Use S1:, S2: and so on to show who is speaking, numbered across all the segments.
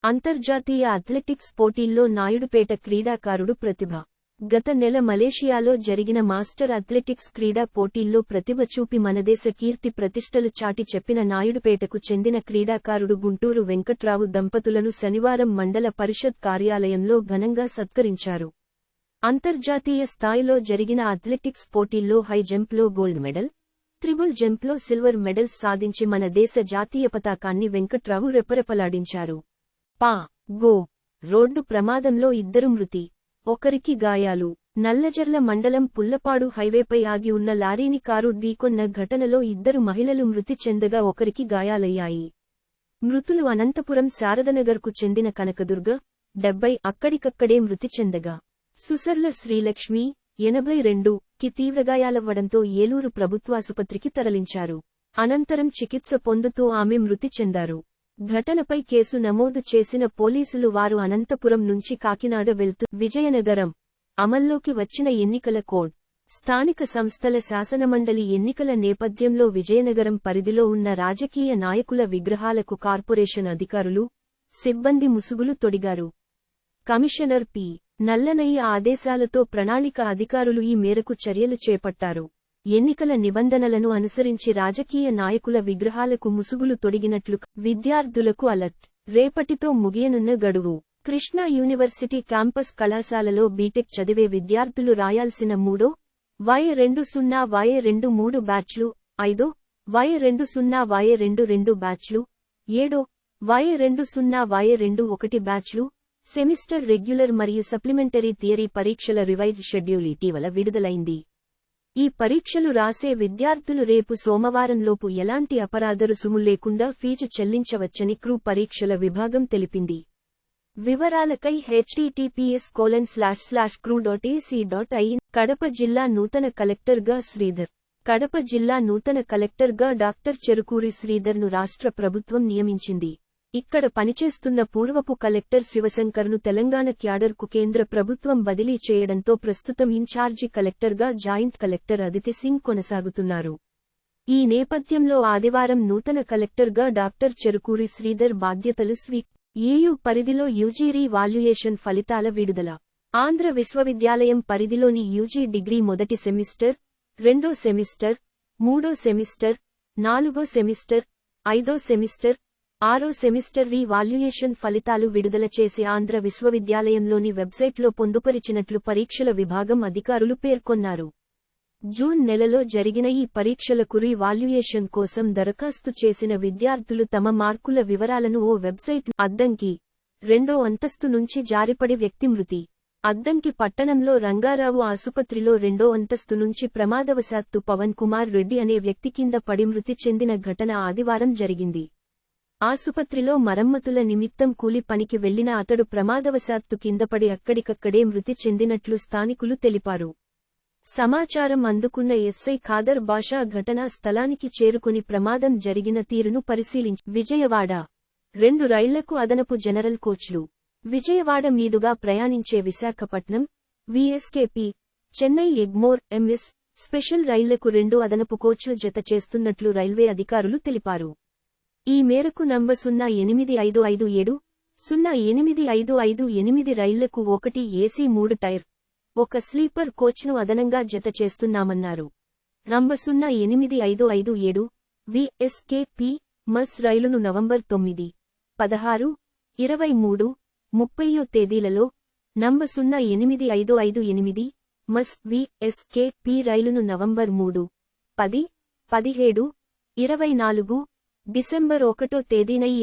S1: అంతర్జాతీయ అథ్లెటిక్స్ పోటీల్లో నాయుడుపేట క్రీడాకారుడు ప్రతిభ. గత నెల మలేషియాలో జరిగిన మాస్టర్ అథ్లెటిక్స్ క్రీడా పోటీల్లో ప్రతిభ చూపి మనదేశ కీర్తి ప్రతిష్టలు చాటి చెప్పిన నాయుడుపేటకు చెందిన క్రీడాకారుడు గుంటూరు వెంకట్రావు దంపతులను శనివారం మండల పరిషత్ కార్యాలయంలో ఘనంగా సత్కరించారు. అంతర్జాతీయ స్థాయిలో జరిగిన అథ్లెటిక్స్ పోటీల్లో హై జంప్లో గోల్డ్ మెడల్, త్రిబుల్ జంప్లో సిల్వర్ మెడల్స్ సాధించి మన దేశ జాతీయ పతాకాన్ని వెంకట్రావు రెపరెపలాడించారు. గో రోడ్డు ప్రమాదంలో ఇద్దరు మృతి, ఒకరికి గాయాలు. నల్లజర్ల మండలం పుల్లపాడు హైవేపై ఆగి ఉన్న లారీని కారు ఢీకొన్న ఘటనలో ఇద్దరు మహిళలు మృతి చెందగా ఒకరికి గాయాలయ్యాయి. మృతులు అనంతపురం శారదనగర్కు చెందిన కనకదుర్గ, 70 అక్కడికక్కడే మృతి చెందగా, సుసర్ల శ్రీలక్ష్మి, 82కి తీవ్రగాయాలవ్వడంతో ఏలూరు ప్రభుత్వాసుపత్రికి తరలించారు. అనంతరం చికిత్స పొందుతూ ఆమె మృతి చెందారు. ఘటనపై కేసు నమోదు చేసిన పోలీసులు వారు అనంతపురం నుంచి కాకినాడ వెళ్తూ విజయనగరం అమల్లోకి వచ్చిన ఎన్నికల కోడ్, స్థానిక సంస్థల శాసనమండలి ఎన్నికల నేపథ్యంలో విజయనగరం పరిధిలో ఉన్న రాజకీయ నాయకుల విగ్రహాలకు కార్పొరేషన్ అధికారులు, సిబ్బంది ముసుగులు తొడిగారు. Commissioner P. నల్లనయ్య ఆదేశాలతో ప్రణాళిక అధికారులు ఈ మేరకు చర్యలు చేపట్టారు. ఎన్నికల నిబంధనలను అనుసరించి రాజకీయ నాయకుల విగ్రహాలకు ముసుగులు తొడిగినట్లు విద్యార్థులకు అలర్ట్. రేపటితో ముగియనున్న గడువు. కృష్ణా యూనివర్సిటీ క్యాంపస్ కళాశాలలో బీటెక్ చదివే విద్యార్థులు రాయాల్సిన 3వ Y20Y23 బ్యాచ్లు, 5వ Y20Y22 బ్యాచ్లు, 7వ Y20Y21 బ్యాచ్లు, సెమిస్టర్ రెగ్యులర్ మరియు సప్లిమెంటరీ థియరీ పరీక్షల రివైజ్ షెడ్యూల్ ఇటీవల విడుదలైంది. ఈ పరీక్షలు రాసే విద్యార్థులు రేపు సోమవారంలోపు ఎలాంటి అపరాధ రుసుము లేకుండా ఫీజు చెల్లించవచ్చని క్రూ పరీక్షల విభాగం తెలిపింది. వివరాలకై https://crew.ac.in. కడప జిల్లా నూతన కలెక్టర్గా శ్రీధర్. కడప జిల్లా నూతన కలెక్టర్గా డాక్టర్ చెరుకూరి శ్రీధర్ను రాష్ట్ర ప్రభుత్వం నియమించింది. ఇక్కడ పనిచేస్తున్న పూర్వపు కలెక్టర్ శివశంకర్ను తెలంగాణ క్యాడర్కు కేంద్ర ప్రభుత్వం బదిలీ చేయడంతో ప్రస్తుతం ఇన్ఛార్జి కలెక్టర్గా జాయింట్ కలెక్టర్ అదితి సింగ్ కొనసాగుతున్నారు. ఈ నేపథ్యంలో ఆదివారం నూతన కలెక్టర్గా డాక్టర్ చెరుకూరి శ్రీధర్ బాధ్యతలు ఏయూ పరిధిలో యూజీ రీ-వాల్యుయేషన్ ఫలితాల విడుదల. ఆంధ్ర విశ్వవిద్యాలయం పరిధిలోని యూజీ డిగ్రీ మొదటి సెమిస్టర్, రెండో సెమిస్టర్, మూడో సెమిస్టర్, నాలుగో సెమిస్టర్, ఐదో సెమిస్టర్, ఆరో సెమిస్టర్ రీ-వాల్యుయేషన్ ఫలితాలు విడుదల చేసి ఆంధ్ర విశ్వవిద్యాలయంలోని వెబ్సైట్లో పొందుపరిచినట్లు పరీక్షల విభాగం అధికారులు పేర్కొన్నారు. జూన్ నెలలో జరిగిన ఈ పరీక్షలకు రీ-వాల్యుయేషన్ కోసం దరఖాస్తు చేసిన విద్యార్థులు తమ మార్కుల వివరాలను ఓ వెబ్సైట్ అద్దంకి, 2వ అంతస్తు నుంచి జారిపడి వ్యక్తి మృతి. అద్దంకి పట్టణంలో రంగారావు ఆసుపత్రిలో 2వ అంతస్తు నుంచి ప్రమాదవశాత్తు పవన్ కుమార్ రెడ్డి అనే వ్యక్తి కింద పడి మృతి చెందిన ఘటన ఆదివారం జరిగింది. ఆసుపత్రిలో మరమ్మతుల నిమిత్తం కూలి పనికి వెళ్లిన అతడు ప్రమాదవశాత్తు కిందపడి అక్కడికక్కడే మృతి చెందినట్లు స్థానికులు తెలిపారు. సమాచారం అందుకున్న ఎస్ఐ ఖాదర్ బాషా ఘటనా స్థలానికి చేరుకుని ప్రమాదం జరిగిన తీరును పరిశీలించి విజయవాడ 2 రైళ్లకు అదనపు జనరల్ కోచ్లు. విజయవాడ మీదుగా ప్రయాణించే విశాఖపట్నం, వీఎస్కేపీ, చెన్నై ఎగ్మోర్, ఎంఎస్ స్పెషల్ రైళ్లకు 2 అదనపు కోచ్లు జత చేస్తున్నట్లు రైల్వే అధికారులు తెలిపారు. ఈ మేరకు నంబర్ 0857, 08558 రైళ్లకు 1 ఏసీ 3 టైర్, 1 స్లీపర్ కోచ్ను అదనంగా జత చేస్తున్నామన్నారు. నంబర్ 08557, వీఎస్కేపీ, మస్ రైలును నవంబర్ 9, 16, 23, 30 తేదీలలో, నంబర్ 08558, మస్ వీఎస్కేపీ రైలును నవంబర్ 3, 10, 17, 24, డిసెంబర్ 1 తేదీన ఈ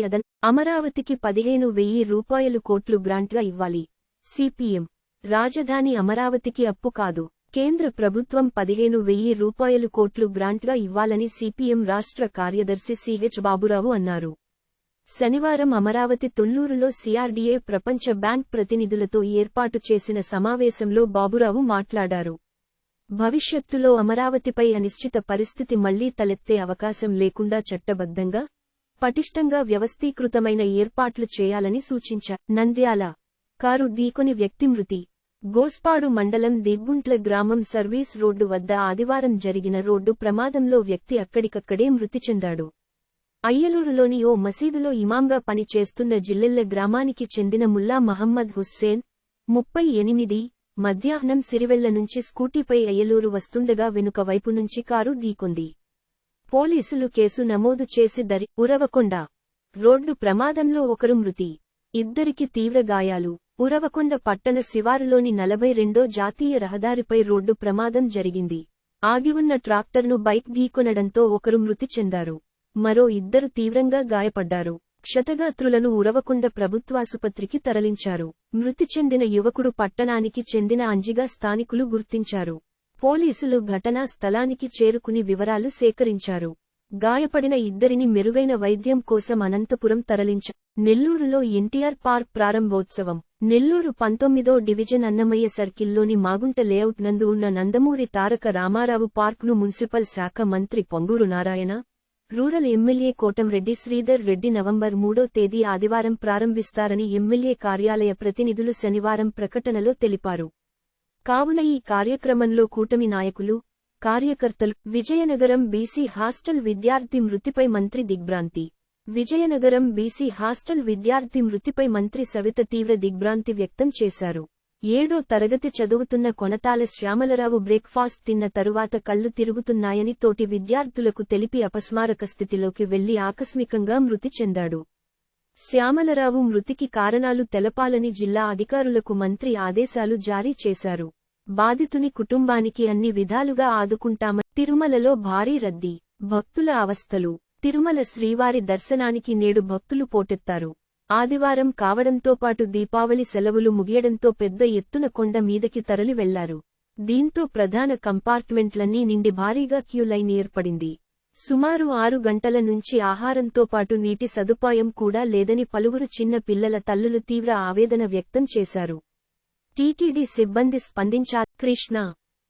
S1: అమరావతికి 15,000 రూపాయలు కోట్లు గ్రాంట్గా ఇవ్వాలి. సిపిఎం. రాజధాని అమరావతికి అప్పు కాదు. కేంద్ర ప్రభుత్వం 15,000 రూపాయలు కోట్లు గ్రాంట్గా ఇవ్వాలని సిపిఎం రాష్ట్ర కార్యదర్శి సిహెచ్ బాబురావు అన్నారు. శనివారం అమరావతి తుళ్లూరులో సిఆర్డీఏ ప్రపంచ బ్యాంక్ ప్రతినిధులతో ఏర్పాటు చేసిన సమావేశంలో బాబురావు మాట్లాడారు. భవిష్యత్తులో అమరావతిపై అనిశ్చిత పరిస్థితి మళ్లీ తలెత్తే అవకాశం లేకుండా చట్టబద్ధంగా, పటిష్టంగా వ్యవస్థీకృతమైన ఏర్పాట్లు చేయాలని సూచించారు. నంద్యాల కారు ఢీకొని వ్యక్తి మృతి. గోస్పాడు మండలం దిగ్గుంట్ల గ్రామం సర్వీస్ రోడ్డు వద్ద ఆదివారం జరిగిన రోడ్డు ప్రమాదంలో వ్యక్తి అక్కడికక్కడే మృతి చెందాడు. అయ్యలూరులోని ఓ మసీదులో ఇమాంగా పని చేస్తున్న జిల్లెళ్ల గ్రామానికి చెందిన ముల్లా మహమ్మద్ హుస్సేన్ 38 మధ్యాహ్నం సిరివెళ్ల నుంచి స్కూటీపై అయ్యలూరు వస్తుండగా వెనుక వైపు నుంచి కారు ఢీకొంది. పోలీసులు కేసు నమోదు చేసి ఉరవకొండ రోడ్డు ప్రమాదంలో ఒకరు మృతి, ఇద్దరికి తీవ్ర గాయాలు. ఉరవకొండ పట్టణ శివారులోని 42వ జాతీయ రహదారిపై రోడ్డు ప్రమాదం జరిగింది. ఆగివున్న ట్రాక్టర్ను బైక్ ఢీకొనడంతో ఒకరు మృతి చెందారు. మరో ఇద్దరు తీవ్రంగా గాయపడ్డారు. క్షతగాత్రులను ఉరవకొండ ప్రభుత్వాసుపత్రికి తరలించారు. మృతి చెందిన యువకుడు పట్టణానికి చెందిన అంజిగా స్థానికులు గుర్తించారు. పోలీసులు ఘటనా స్థలానికి చేరుకుని వివరాలు సేకరించారు. గాయపడిన ఇద్దరిని మెరుగైన వైద్యం కోసం అనంతపురం తరలించారు. నెల్లూరులో ఎన్టీఆర్ పార్క్ ప్రారంభోత్సవం. నెల్లూరు 19వ డివిజన్ అన్నమయ్య సర్కిల్లోని మాగుంట లేఅవుట్ నందు ఉన్న నందమూరి తారక రామారావు పార్క్ను మున్సిపల్ శాఖ మంత్రి Ponguru Narayana, rural MLA Kotamreddy Sridhar Reddy November 3వ తేదీ ఆదివారం ప్రారంభిస్తారని ఎమ్మెల్యే కార్యాలయ ప్రతినిధులు శనివారం ప్రకటనలో తెలిపారు. కావున ఈ కార్యక్రమంలో కూటమి నాయకులు, కార్యకర్తలు. విజయనగరం బీసీ హాస్టల్ విద్యార్థి మృతిపై మంత్రి దిగ్భ్రాంతి. విజయనగరం బీసీ హాస్టల్ విద్యార్థి మృతిపై మంత్రి సవిత తీవ్ర దిగ్భ్రాంతి వ్యక్తం చేశారు. 7వ తరగతి చదువుతున్న కొనతాల శ్యామలరావు బ్రేక్ఫాస్ట్ తిన్న తరువాత కళ్లు తిరుగుతున్నాయని తోటి విద్యార్థులకు తెలిపి అపస్మారక స్థితిలోకి వెళ్లి ఆకస్మికంగా మృతి చెందాడు. శ్యామలరావు మృతికి కారణాలు తెలపాలని జిల్లా అధికారులకు మంత్రి ఆదేశాలు జారీ చేశారు. బాధితుని కుటుంబానికి అన్ని విధాలుగా ఆదుకుంటామని. తిరుమలలో భారీ రద్దీ, భక్తుల అవస్థలు. తిరుమల శ్రీవారి దర్శనానికి నేడు భక్తులు పోటెత్తారు. ఆదివారం కావడంతో పాటు దీపావళి సెలవులు ముగియడంతో పెద్ద ఎత్తున కొండ మీదకి తరలి వెళ్లారు. దీంతో ప్రధాన కంపార్ట్మెంట్లన్నీ నిండి భారీగా క్యూ లైన్ ఏర్పడింది. సుమారు 6 గంటల నుంచి ఆహారంతో పాటు నీటి సదుపాయం కూడా లేదని పలువురు చిన్న పిల్లల తల్లులు తీవ్ర ఆవేదన వ్యక్తం చేశారు. టీటీడీ సిబ్బంది స్పందించారు. కృష్ణా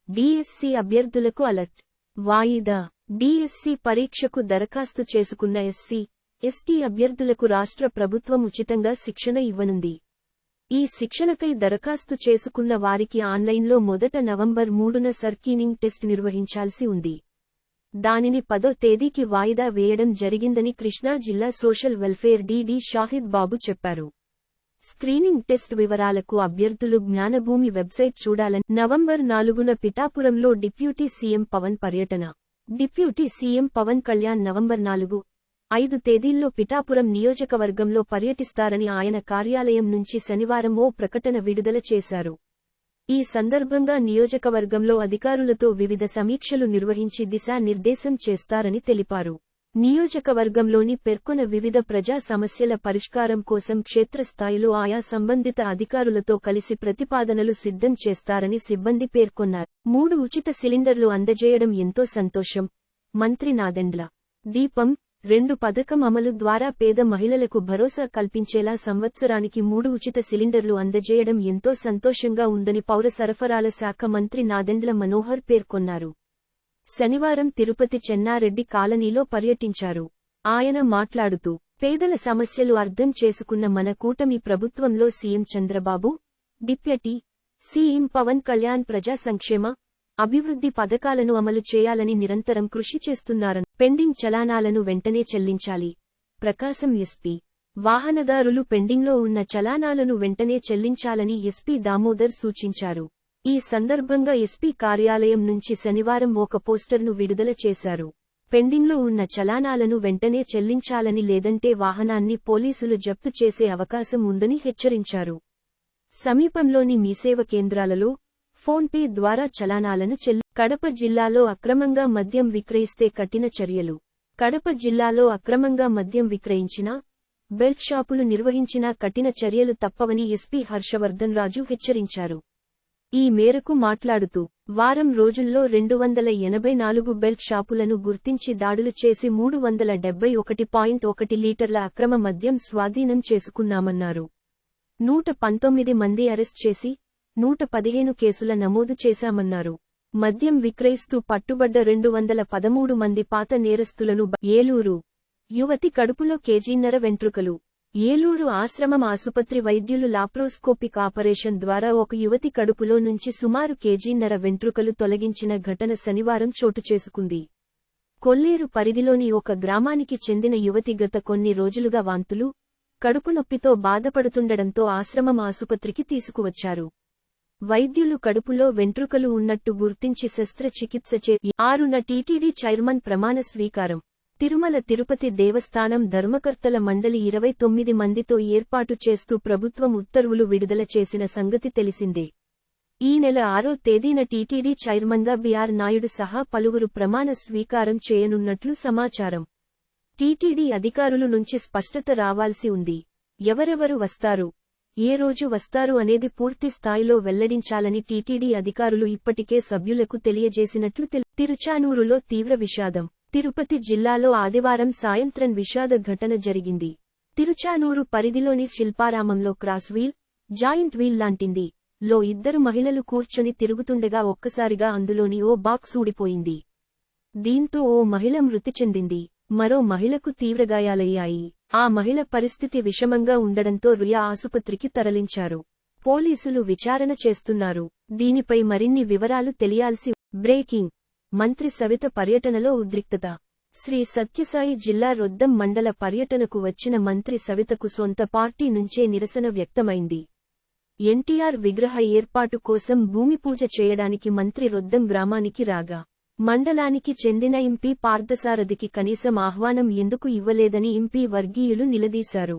S1: డీఎస్సీ అభ్యర్థులకు అలర్ట్. వాయిదా. డీఎస్సీ పరీక్షకు దరఖాస్తు చేసుకున్న ఎస్సీ, ఎస్టీ అభ్యర్థులకు రాష్ట్ర ప్రభుత్వం ఉచితంగా శిక్షణ ఇవ్వనుంది. ఈ శిక్షణకై దరఖాస్తు చేసుకున్న వారికి ఆన్లైన్లో మొదట నవంబర్ 3న స్క్రీనింగ్ టెస్ట్ నిర్వహించాల్సి ఉంది. దానిని 10వ తేదీకి వాయిదా వేయడం జరిగిందని కృష్ణా జిల్లా సోషల్ వెల్ఫేర్ డీడీ షాహిద్ బాబు చెప్పారు. స్క్రీనింగ్ టెస్ట్ వివరాలకు అభ్యర్థులు జ్ఞానభూమి వెబ్సైట్ చూడాలని. నవంబర్ 4న పిఠాపురంలో డిప్యూటీ సీఎం పవన్ పర్యటన. Deputy CM Pawan Kalyan November 4, 5 తేదీల్లో పిఠాపురం నియోజకవర్గంలో పర్యటిస్తారని ఆయన కార్యాలయం నుంచి శనివారం ఓ ప్రకటన విడుదల చేశారు. ఈ సందర్భంగా నియోజకవర్గంలో అధికారులతో వివిధ సమీక్షలు నిర్వహించి దిశానిర్దేశం చేస్తారని తెలిపారు. నియోజకవర్గంలోని పేర్కొన్న వివిధ ప్రజా సమస్యల పరిష్కారం కోసం క్షేత్రస్థాయిలో ఆయా సంబంధిత అధికారులతో కలిసి ప్రతిపాదనలు సిద్ధం చేస్తారని సిబ్బంది పేర్కొన్నారు. 3 ఉచిత సిలిండర్లు అందజేయడం ఎంతో సంతోషం. మంత్రి నాదెండ్ల. దీపం 2 పథకం అమలు ద్వారా పేద మహిళలకు భరోసా కల్పించేలా సంవత్సరానికి 3 ఉచిత సిలిండర్లు అందజేయడం ఎంతో సంతోషంగా ఉందని పౌర సరఫరాల శాఖ మంత్రి నాదెండ్ల మనోహర్ పేర్కొన్నారు. శనివారం తిరుపతి చెన్నారెడ్డి కాలనీలో పర్యటించారు. ఆయన మాట్లాడుతూ, పేదల సమస్యలు అర్థం చేసుకున్న మన కూటమి ప్రభుత్వంలో CM Chandrababu, deputy CM Pawan Kalyan ప్రజా సంక్షేమ, అభివృద్ధి పథకాలను అమలు చేయాలని నిరంతరం కృషి చేస్తున్నారని. పెండింగ్ చలానాలను వెంటనే చెల్లించాలి. ప్రకాశం ఎస్పీ. వాహనదారులు పెండింగ్లో ఉన్న చలానాలను వెంటనే చెల్లించాలని ఎస్పీ దామోదర్ సూచించారు. ఈ సందర్భంగా ఎస్పీ కార్యాలయం నుంచి శనివారం ఒక పోస్టర్ను విడుదల చేశారు. పెండింగ్లో ఉన్న చలానాలను వెంటనే చెల్లించాలని లేదంటే వాహనాన్ని పోలీసులు జప్తు చేసే అవకాశం ఉందని హెచ్చరించారు. సమీపంలోని మీసేవ కేంద్రాలలో ఫోన్పే ద్వారా చలానాలను కడప జిల్లాలో అక్రమంగా మద్యం విక్రయిస్తే కఠిన చర్యలు. కడప జిల్లాలో అక్రమంగా మద్యం విక్రయించినా, బెల్ట్ షాపులు నిర్వహించినా కఠిన చర్యలు తప్పవని ఎస్పీ హర్షవర్ధన్ రాజు హెచ్చరించారు. ఈ మేరకు మాట్లాడుతూ, వారం రోజుల్లో 284 బెల్ట్ షాపులను గుర్తించి దాడులు చేసి 371.1 లీటర్ల అక్రమ మద్యం స్వాధీనం చేసుకున్నామన్నారు. 119 మంది అరెస్ట్ చేసి 115 కేసుల నమోదు చేశామన్నారు. మద్యం విక్రయిస్తూ పట్టుబడ్డ 213 మంది పాత నేరస్తులను ఏలూరు యువతి కడుపులో కేజీన్నర వెంట్రుకలు. ఏలూరు ఆశ్రమం ఆసుపత్రి వైద్యులు లాప్రోస్కోపిక్ ఆపరేషన్ ద్వారా ఒక యువతి కడుపులో నుంచి సుమారు కేజీన్నర వెంట్రుకలు తొలగించిన ఘటన శనివారం చోటుచేసుకుంది. కొల్లేరు పరిధిలోని ఒక గ్రామానికి చెందిన యువతి గత కొన్ని రోజులుగా వాంతులు, కడుపు నొప్పితో బాధపడుతుండడంతో ఆశ్రమం ఆసుపత్రికి తీసుకువచ్చారు. వైద్యులు కడుపులో వెంట్రుకలు ఉన్నట్టు గుర్తించి శస్త్రచికిత్స చేసి 6న టీటీడీ చైర్మన్ ప్రమాణ స్వీకారం. తిరుమల తిరుపతి దేవస్థానం ధర్మకర్తల మండలి 29 మందితో ఏర్పాటు చేస్తూ ప్రభుత్వం ఉత్తర్వులు విడుదల చేసిన సంగతి తెలిసిందే. ఈ నెల 6వ తేదీన టీటీడీ చైర్మన్గా బీఆర్ నాయుడు సహా పలువురు ప్రమాణ స్వీకారం చేయనున్నట్లు సమాచారం. టీటీడీ అధికారులు నుంచి స్పష్టత రావాల్సి ఉంది. ఎవరెవరు వస్తారు, ఏ రోజు వస్తారు అనేది పూర్తి స్థాయిలో వెల్లడించాలని టీటీడీ అధికారులు ఇప్పటికే సభ్యులకు తెలియజేసినట్లు తిరుచానూరులో తీవ్ర విషాదం. తిరుపతి జిల్లాలో ఆదివారం సాయంత్రం విషాద ఘటన జరిగింది. తిరుచానూరు పరిధిలోని శిల్పారామంలో క్రాస్ వీల్, జాయింట్ వీల్ లాంటింది లో 2 మహిళలు కూర్చొని తిరుగుతుండగా ఒక్కసారిగా అందులోని ఓ బాక్స్ ఊడిపోయింది. దీంతో ఓ మహిళ మృతి చెందింది. మరో మహిళకు తీవ్రగాయాలయ్యాయి. ఆ మహిళ పరిస్థితి విషమంగా ఉండడంతో రుయా ఆసుపత్రికి తరలించారు. పోలీసులు విచారణ చేస్తున్నారు. దీనిపై మరిన్ని వివరాలు తెలియాల్సి. బ్రేకింగ్. మంత్రి సవిత పర్యటనలో ఉద్రిక్తత. శ్రీ సత్యసాయి జిల్లా రొద్దం మండల పర్యటనకు వచ్చిన మంత్రి సవితకు సొంత పార్టీ నుంచే నిరసన వ్యక్తమైంది. ఎన్టీఆర్ విగ్రహ ఏర్పాటు కోసం భూమిపూజ చేయడానికి మంత్రి రొద్దం గ్రామానికి రాగా, మండలానికి చెందిన ఎంపీ పార్థసారథికి కనీసం ఆహ్వానం ఎందుకు ఇవ్వలేదని ఎంపీ వర్గీయులు నిలదీశారు.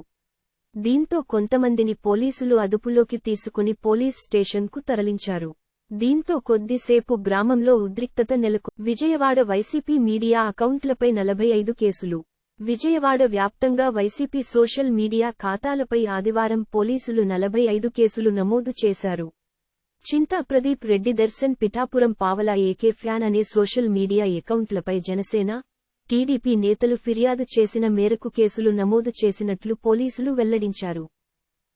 S1: దీంతో కొంతమందిని పోలీసులు అదుపులోకి తీసుకుని పోలీస్ స్టేషన్కు తరలించారు. దీంతో కొద్దిసేపు గ్రామంలో ఉద్రిక్తత నెలకొంది. విజయవాడ వైసీపీ మీడియా అకౌంట్లపై 45 కేసులు. విజయవాడ వ్యాప్తంగా వైసీపీ సోషల్ మీడియా ఖాతాలపై ఆదివారం పోలీసులు 45 కేసులు నమోదు చేశారు. చింతా ప్రదీప్ రెడ్డి దర్శన్ పిఠాపురం పావలా ఏకే ఫ్యాన్ అనే సోషల్ మీడియా అకౌంట్లపై జనసేన, టీడీపీ నేతలు ఫిర్యాదు చేసిన మేరకు కేసులు నమోదు చేసినట్లు పోలీసులు వెల్లడించారు.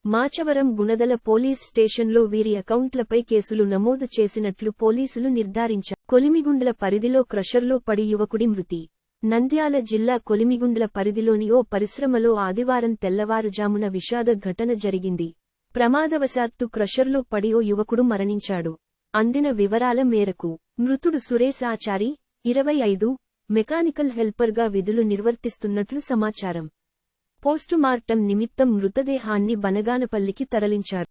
S1: మాచవరం గుణదల పోలీస్ స్టేషన్లో వీరి అకౌంట్లపై కేసులు నమోదు చేసినట్లు పోలీసులు నిర్ధారించారు. కొలిమిగుండ్ల పరిధిలో క్రషర్లో పడి యువకుడి మృతి. నంద్యాల జిల్లా కొలిమిగుండ్ల పరిధిలోని ఓ పరిశ్రమలో ఆదివారం తెల్లవారుజామున విషాద ఘటన జరిగింది. ప్రమాదవశాత్తు క్రషర్లో పడి ఓ యువకుడు మరణించాడు. అందిన వివరాల మేరకు మృతుడు సురేష్ ఆచారి, 25, మెకానికల్ హెల్పర్గా విధులు నిర్వర్తిస్తున్నట్లు సమాచారం. పోస్టుమార్టం నిమిత్తం మృతదేహాన్ని బనగానపల్లికి తరలించారు.